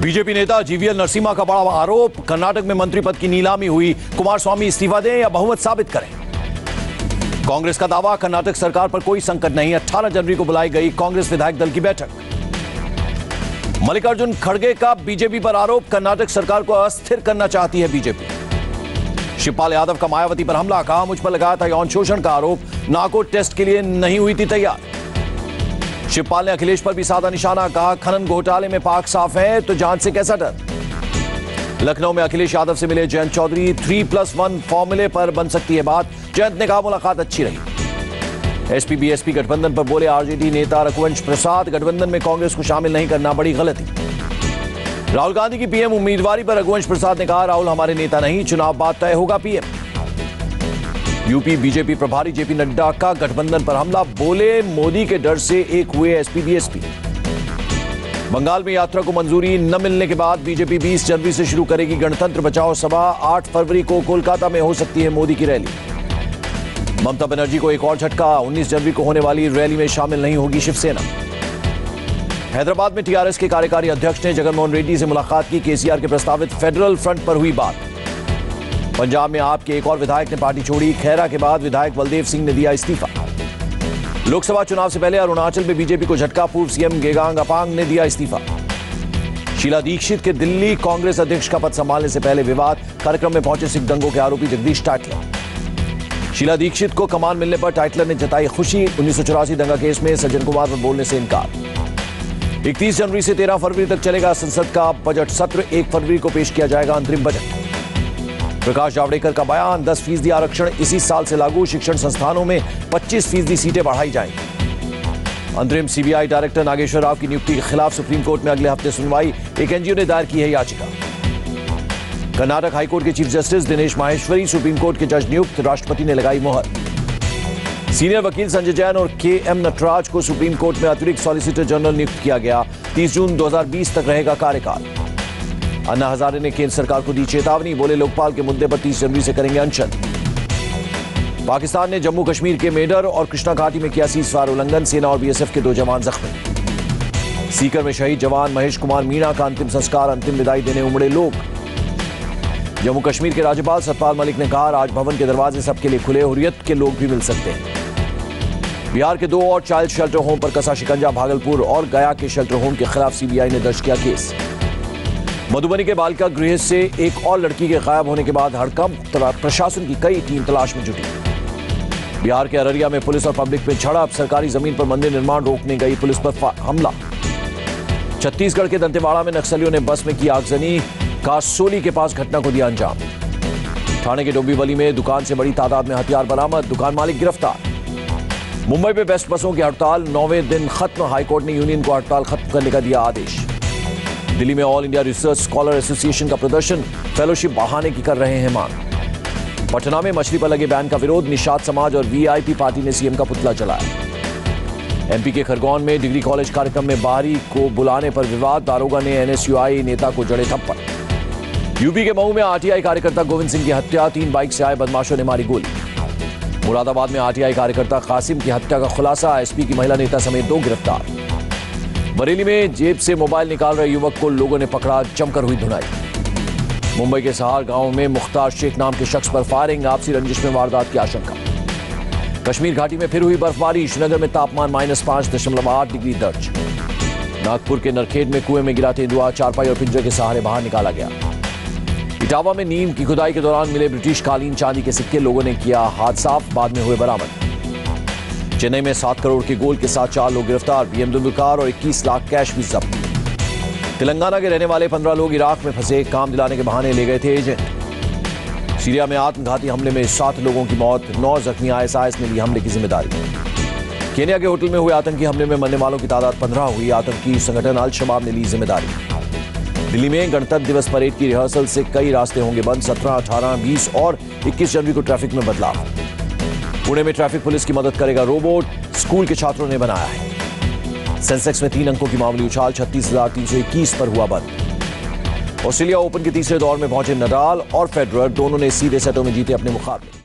BJP नेता GVL Narasimha का बड़ा आरोप, कर्नाटक में मंत्री पद की नीलामी हुई, कुमारस्वामी इस्तीफा दें या बहुमत साबित करें। कांग्रेस का दावा, कर्नाटक सरकार पर कोई संकट नहीं, 18 जनवरी को बुलाई गई कांग्रेस विधायक दल की बैठक। मल्लिकार्जुन खड़गे का बीजेपी पर आरोप, कर्नाटक सरकार को अस्थिर करना चाहती है बीजेपी। शिवपाल यादव का मायावती पर हमला, कहा मुझ पर लगाया था यौन शोषण का आरोप, नाकोट टेस्ट के लिए नहीं हुई थी तैयार। शिवपाल ने अखिलेश पर भी साधा निशाना, कहा खनन घोटाले में पाक साफ है तो जांच से कैसा डर। लखनऊ में अखिलेश यादव से मिले जयंत चौधरी, 3+1 फॉर्मूले पर बन सकती है बात। जयंत ने कहा मुलाकात अच्छी रही। एसपी बीएसपी गठबंधन पर बोले आरजेडी नेता रघुवंश प्रसाद, गठबंधन में कांग्रेस को शामिल नहीं करना बड़ी गलती। राहुल गांधी की पीएम उम्मीदवारी पर रघुवंश प्रसाद ने कहा राहुल हमारे नेता नहीं, चुनाव बाद तय होगा पीएम। यूपी बीजेपी प्रभारी जेपी नड्डा का गठबंधन पर हमला, बोले मोदी के डर से एक हुए एसपी बीएसपी। बंगाल में यात्रा को मंजूरी न मिलने के बाद बीजेपी 20 जनवरी से शुरू करेगी गणतंत्र बचाओ सभा, 8 फरवरी को कोलकाता में हो सकती है मोदी की रैली। ममता बनर्जी को एक और झटका, 19 जनवरी को होने वाली रैली में शामिल नहीं होगी शिवसेना। हैदराबाद में टीआरएस के कार्यकारी अध्यक्ष ने जगनमोहन रेड्डी से मुलाकात की, केसीआर के प्रस्तावित फेडरल फ्रंट पर हुई बात। पंजाब में आप के एक और विधायक ने पार्टी छोड़ी, खैरा के बाद विधायक बलदेव सिंह ने दिया इस्तीफा। लोकसभा चुनाव से पहले अरुणाचल में बीजेपी को झटका, पूर्व सीएम गेगांग अपांग ने दिया इस्तीफा। शीला दीक्षित के दिल्ली कांग्रेस अध्यक्ष का पद संभालने से पहले विवाद, कार्यक्रम में पहुंचे सिख दंगों के आरोपी जगदीश टाइटलर। शीला दीक्षित को कमान मिलने पर टाइटलर ने जताई खुशी, 1984 दंगा केस में सज्जन कुमार पर बोलने से इनकार। 31 जनवरी से 13 फरवरी तक चलेगा संसद का बजट सत्र, 1 फरवरी को पेश किया जाएगा अंतरिम बजट। प्रकाश जावड़ेकर का बयान, 10% आरक्षण इसी साल से लागू, शिक्षण संस्थानों में 25% सीटें बढ़ाई जाएंगी। अंतरिम सीबीआई डायरेक्टर नागेश्वर राव की नियुक्ति के खिलाफ सुप्रीम कोर्ट में अगले हफ्ते सुनवाई, एक एनजीओ ने दायर की है याचिका। कर्नाटक हाईकोर्ट के chief justice Dinesh Maheshwari supreme court के जज नियुक्त, राष्ट्रपति ने लगाई मोहर। सीनियर वकील संजय जैन और केएम नटराज को सुप्रीम कोर्ट में अतिरिक्त सॉलिसिटर जनरल नियुक्त किया गया, 30 जून 2020 तक रहेगा कार्यकाल। अन्ना हजारे ने केंद्र सरकार को दी चेतावनी, बोले लोकपाल के मुद्दे पर 30 जनवरी से करेंगे अनशन। पाकिस्तान ने जम्मू कश्मीर के मेडर और कृष्णा घाटी में किया सीजफायर उल्लंघन, सेना और बीएसएफ के 2 जवान जख्मी। सीकर में शहीद जवान महेश कुमार मीणा का अंतिम संस्कार, अंतिम विदाई देने उमड़े लोग। जम्मू कश्मीर के राज्यपाल सतपाल मलिक ने कहा राजभवन के दरवाजे सबके लिए खुले, हुर्रियत के लोग भी मिल सकते हैं। बिहार के 2 और चाइल्ड शेल्टर होम पर कसा शिकंजा, भागलपुर और गया के शेल्टर होम के खिलाफ सीबीआई ने दर्ज किया केस। मधुबनी के बालिका गृह से एक और लड़की के गायब होने के बाद हड़कंप, प्रशासन की कई टीम तलाश में जुटी। बिहार के अररिया में पुलिस और पब्लिक में झड़प, सरकारी जमीन पर मंदिर निर्माण रोकने गई पुलिस पर हमला। छत्तीसगढ़ के दंतेवाड़ा में नक्सलियों ने बस में की आगजनी, कासोली के पास घटना को दिया अंजाम। ठाणे के डोंबिवली में दुकान से बड़ी तादाद में हथियार बरामद, दुकान मालिक गिरफ्तार। मुंबई में बेस्ट बसों की हड़ताल 9वें दिन खत्म, हाईकोर्ट ने यूनियन को हड़ताल खत्म करने का दिया आदेश। दिल्ली में all India research scholar association का प्रदर्शन, फेलोशिप बढ़ाने की कर रहे हैं मांग। पटना में मछली पर लगे बैन का विरोध, निषाद समाज और वीआईपी पार्टी ने सीएम का पुतला जलाया। एमपी के खरगोन में डिग्री कॉलेज कार्यक्रम में बाहरी को बुलाने पर विवाद, दारोगा ने एनएसयूआई नेता को जड़े थप्पड़। यूपी के मऊ में आरटीआई कार्यकर्ता गोविंद सिंह की हत्या, 3 बाइक से आए बदमाशों ने मारी गोली। मुरादाबाद में आरटीआई कार्यकर्ता कासिम की हत्या का खुलासा, एसपी की महिला नेता समेत 2 गिरफ्तार। बरेली में जेब से मोबाइल निकाल रहे युवक को लोगों ने पकड़ा, जमकर हुई धुनाई। मुंबई के सहार गांव में मुख्तार शेख नाम के शख्स पर फायरिंग, आपसी रंजिश में वारदात की आशंका। कश्मीर घाटी में फिर हुई बर्फबारी, श्रीनगर में तापमान -5.8 डिग्री दर्ज। नागपुर के नरखेड़ में कुएं में गिरा तेंदुआ, चारपाई और पिंजरे के सहारे बाहर निकाला गया। इटावा में नीम की खुदाई के दौरान मिले ब्रिटिश कालीन चांदी के सिक्के, लोगों ने किया हाथ साफ, बाद में हुए बरामद। चेन्नई में 7 करोड़ के गोल्ड के साथ 4 लोग गिरफ्तार, बीएमडब्ल्यू कार और 21 लाख कैश भी जब्त। तेलंगाना के रहने वाले 15 लोग इराक में फंसे, काम दिलाने के बहाने ले गए थे एजेंट। सीरिया में आत्मघाती हमले में 7 लोगों की मौत, 9 जख्मी, आईएसआईएस ने ली हमले की जिम्मेदारी। केन्या के होटल में हुए आतंकी हमले में मरने वालों की तादाद 15 हुई, आतंकी संगठन अल शबाब ने ली जिम्मेदारी। दिल्ली में गणतंत्र दिवस परेड की रिहर्सल से कई रास्ते होंगे बंद, 17, 18, 20 और 21 जनवरी को ट्रैफिक में बदलाव। पुणे में ट्रैफिक पुलिस की मदद करेगा रोबोट, स्कूल के छात्रों ने बनाया है। सेंसेक्स में 3 अंकों की मामूली उछाल, 36,321 पर हुआ बंद। ऑस्ट्रेलिया ओपन के तीसरे दौर में पहुंचे नडाल और फेडरर, दोनों ने सीधे सेटों में जीते अपने मुकाबले।